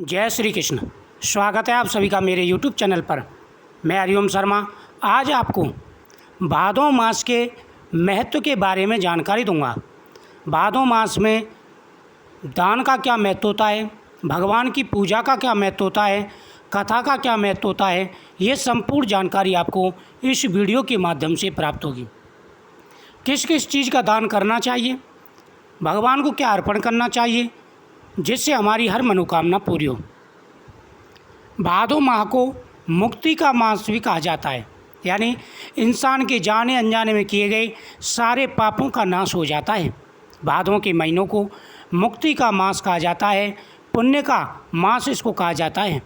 जय श्री कृष्ण। स्वागत है आप सभी का मेरे YouTube चैनल पर। मैं हरिओम शर्मा आज आपको भादों मास के महत्व के बारे में जानकारी दूंगा। भादों मास में दान का क्या महत्व होता है, भगवान की पूजा का क्या महत्व होता है, कथा का क्या महत्व होता है, ये संपूर्ण जानकारी आपको इस वीडियो के माध्यम से प्राप्त होगी। किस किस चीज़ का दान करना चाहिए, भगवान को क्या अर्पण करना चाहिए जिससे हमारी हर मनोकामना पूरी हो। भादों माह को मुक्ति का मास भी कहा जाता है, यानी इंसान के जाने अनजाने में किए गए सारे पापों का नाश हो जाता है। भादों के महीनों को मुक्ति का मास कहा जाता है, पुण्य का मास इसको कहा जाता है।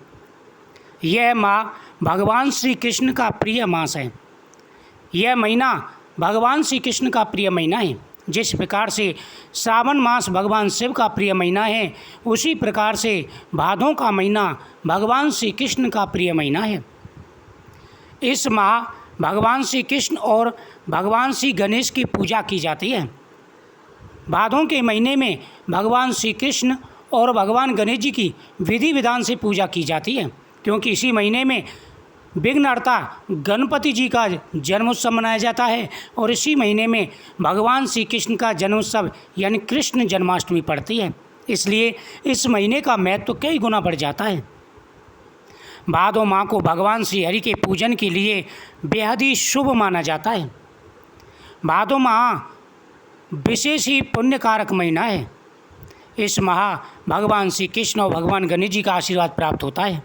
यह माह भगवान श्री कृष्ण का प्रिय मास है। यह महीना भगवान श्री कृष्ण का प्रिय महीना है। जिस प्रकार से श्रावण मास भगवान शिव का प्रिय महीना है, उसी प्रकार से भादों का महीना भगवान श्री कृष्ण का प्रिय महीना है। इस माह भगवान श्री कृष्ण और भगवान श्री गणेश की पूजा की जाती है। भादों के महीने में भगवान श्री कृष्ण और भगवान गणेश जी की विधि विधान से पूजा की जाती है, क्योंकि इसी महीने में विघ्नहर्ता गणपति जी का जन्मोत्सव मनाया जाता है और इसी महीने में भगवान श्री कृष्ण का जन्मोत्सव यानी कृष्ण जन्माष्टमी पड़ती है। इसलिए इस महीने का महत्व कई गुना बढ़ जाता है। भादों माह को भगवान श्री हरि के पूजन के लिए बेहद ही शुभ माना जाता है। भादों माह विशेष ही पुण्यकारक महीना है। इस माह भगवान श्री कृष्ण और भगवान गणेश जी का आशीर्वाद प्राप्त होता है।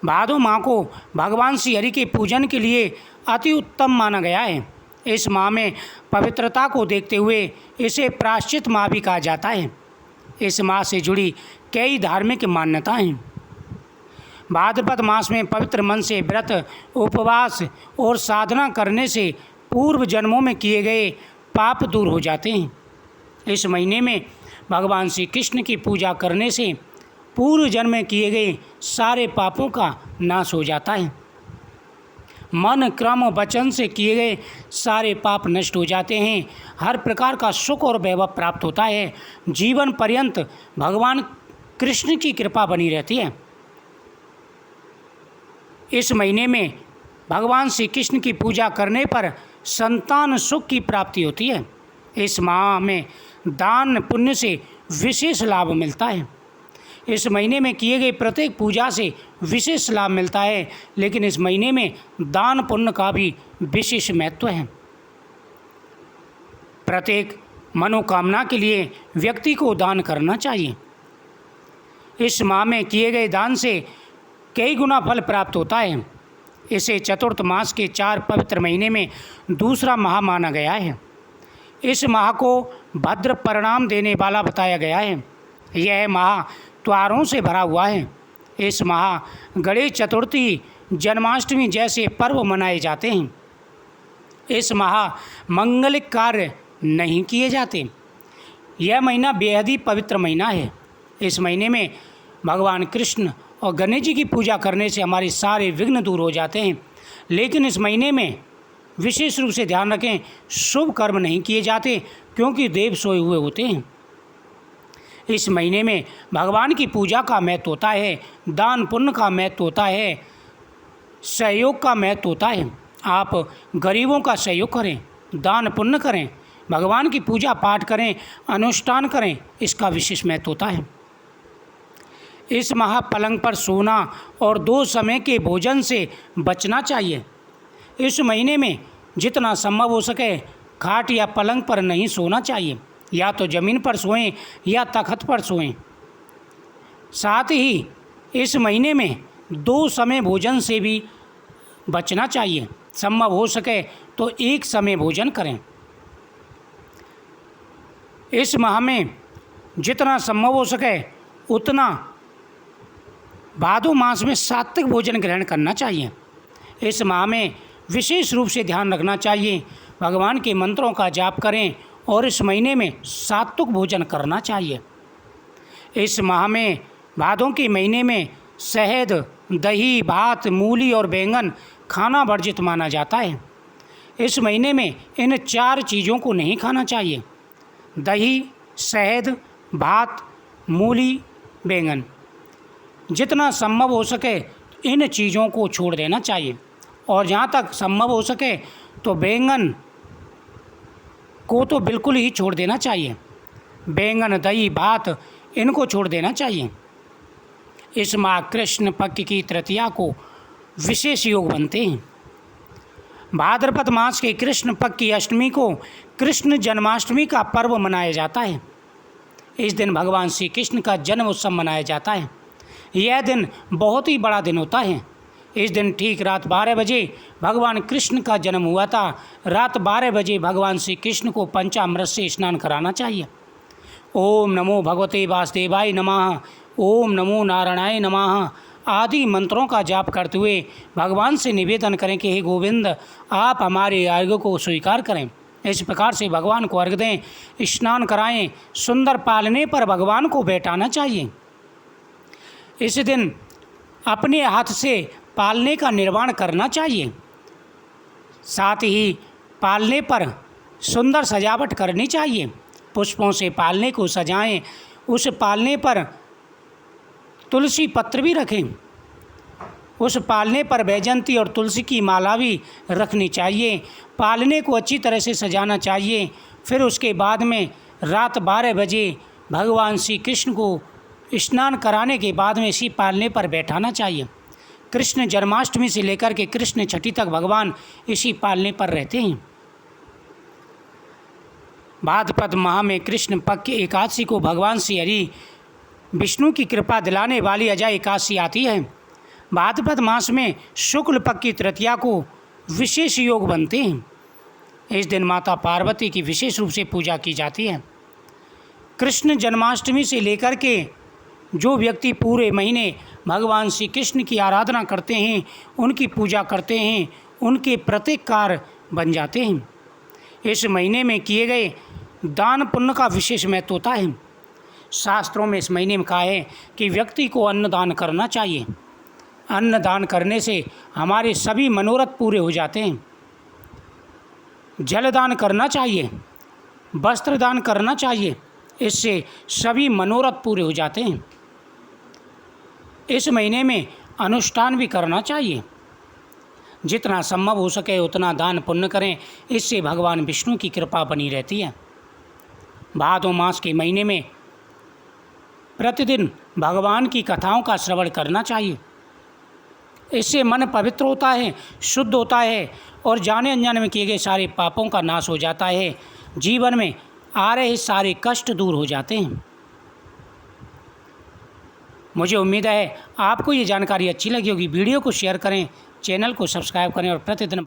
भादों माह को भगवान श्री हरि के पूजन के लिए अति उत्तम माना गया है। इस माह में पवित्रता को देखते हुए इसे प्रायश्चित माह भी कहा जाता है। इस माह से जुड़ी कई धार्मिक मान्यताएं हैं। भाद्रपद मास में पवित्र मन से व्रत, उपवास और साधना करने से पूर्व जन्मों में किए गए पाप दूर हो जाते हैं। इस महीने में भगवान श्री कृष्ण की पूजा करने से पूर्व जन्म में किए गए सारे पापों का नाश हो जाता है। मन, क्रम और वचन से किए गए सारे पाप नष्ट हो जाते हैं। हर प्रकार का सुख और वैभव प्राप्त होता है। जीवन पर्यंत भगवान कृष्ण की कृपा बनी रहती है। इस महीने में भगवान श्री कृष्ण की पूजा करने पर संतान सुख की प्राप्ति होती है। इस माह में दान पुण्य से विशेष लाभ मिलता है। इस महीने में किए गए प्रत्येक पूजा से विशेष लाभ मिलता है, लेकिन इस महीने में दान पुण्य का भी विशेष महत्व है। प्रत्येक मनोकामना के लिए व्यक्ति को दान करना चाहिए। इस माह में किए गए दान से कई गुना फल प्राप्त होता है। इसे चतुर्थ मास के 4 पवित्र महीने में दूसरा माह माना गया है। इस माह को भद्र परिणाम देने वाला बताया गया है। यह माह त्योहारों से भरा हुआ है। इस माह गणेश चतुर्थी, जन्माष्टमी जैसे पर्व मनाए जाते हैं। इस माह मंगलिक कार्य नहीं किए जाते। यह महीना बेहद ही पवित्र महीना है। इस महीने में भगवान कृष्ण और गणेश जी की पूजा करने से हमारे सारे विघ्न दूर हो जाते हैं। लेकिन इस महीने में विशेष रूप से ध्यान रखें, शुभ कर्म नहीं किए जाते, क्योंकि देव सोए हुए होते हैं। इस महीने में भगवान की पूजा का महत्व होता है, दान पुण्य का महत्व होता है, सहयोग का महत्व होता है। आप गरीबों का सहयोग करें, दान पुण्य करें, भगवान की पूजा पाठ करें, अनुष्ठान करें, इसका विशेष महत्व होता है। इस माह पलंग पर सोना और 2 समय के भोजन से बचना चाहिए। इस महीने में जितना संभव हो सके खाट या पलंग पर नहीं सोना चाहिए, या तो ज़मीन पर सोएं या तख्त पर सोएं। साथ ही इस महीने में 2 समय भोजन से भी बचना चाहिए। संभव हो सके तो 1 समय भोजन करें। इस माह में जितना संभव हो सके उतना भादों मास में सात्विक भोजन ग्रहण करना चाहिए। इस माह में विशेष रूप से ध्यान रखना चाहिए, भगवान के मंत्रों का जाप करें और इस महीने में सात्विक भोजन करना चाहिए। इस माह में भादों के महीने में शहद, दही, भात, मूली और बैंगन खाना वर्जित माना जाता है। इस महीने में इन 4 चीज़ों को नहीं खाना चाहिए। दही, शहद, भात, मूली, बैंगन। जितना संभव हो सके इन चीज़ों को छोड़ देना चाहिए, और जहाँ तक संभव हो सके तो बैंगन को तो बिल्कुल ही छोड़ देना चाहिए। बैंगन, दही, भात इनको छोड़ देना चाहिए। इस माह कृष्ण पक्ष की तृतीया को विशेष योग बनते हैं। भाद्रपद मास के कृष्ण पक्ष की अष्टमी को कृष्ण जन्माष्टमी का पर्व मनाया जाता है। इस दिन भगवान श्री कृष्ण का जन्म उत्सव मनाया जाता है। यह दिन बहुत ही बड़ा दिन होता है। इस दिन ठीक रात 12 बजे भगवान कृष्ण का जन्म हुआ था। रात 12 बजे भगवान श्री कृष्ण को पंचामृत से स्नान कराना चाहिए। ओम नमो भगवते वासुदेवाय नमः, ओम नमो नारायणाय नमः आदि मंत्रों का जाप करते हुए भगवान से निवेदन करें कि हे गोविंद, आप हमारे अर्घ्य को स्वीकार करें। इस प्रकार से भगवान को अर्घ्य दें, स्नान कराएं। सुंदर पालने पर भगवान को बैठाना चाहिए। इस दिन अपने हाथ से पालने का निर्माण करना चाहिए। साथ ही पालने पर सुंदर सजावट करनी चाहिए। पुष्पों से पालने को सजाएं। उस पालने पर तुलसी पत्र भी रखें। उस पालने पर वैजंती और तुलसी की माला भी रखनी चाहिए। पालने को अच्छी तरह से सजाना चाहिए। फिर उसके बाद में रात 12 बजे भगवान श्री कृष्ण को स्नान कराने के बाद में इसी पालने पर बैठाना चाहिए। कृष्ण जन्माष्टमी से लेकर के कृष्ण छठी तक भगवान इसी पालने पर रहते हैं। भाद्रपद माह में कृष्ण पक्ष एकादशी को भगवान श्री हरि विष्णु की कृपा दिलाने वाली अजय एकादशी आती है। भाद्रपद मास में शुक्ल पक्ष की तृतीया को विशेष योग बनते हैं। इस दिन माता पार्वती की विशेष रूप से पूजा की जाती है। कृष्ण जन्माष्टमी से लेकर के जो व्यक्ति पूरे महीने भगवान श्री कृष्ण की आराधना करते हैं, उनकी पूजा करते हैं, उनके प्रत्येक कार्य बन जाते हैं। इस महीने में किए गए दान पुण्य का विशेष महत्व होता है। शास्त्रों में इस महीने में कहा है कि व्यक्ति को अन्न दान करना चाहिए। अन्न दान करने से हमारे सभी मनोरथ पूरे हो जाते हैं। जल दान करना चाहिए, वस्त्र दान करना चाहिए, इससे सभी मनोरथ पूरे हो जाते हैं। इस महीने में अनुष्ठान भी करना चाहिए। जितना संभव हो सके उतना दान पुण्य करें, इससे भगवान विष्णु की कृपा बनी रहती है। भादो मास के महीने में प्रतिदिन भगवान की कथाओं का श्रवण करना चाहिए। इससे मन पवित्र होता है, शुद्ध होता है और जाने अनजाने में किए गए सारे पापों का नाश हो जाता है। जीवन में आ रहे सारे कष्ट दूर हो जाते हैं। मुझे उम्मीद है आपको ये जानकारी अच्छी लगी होगी। वीडियो को शेयर करें, चैनल को सब्सक्राइब करें और प्रतिदिन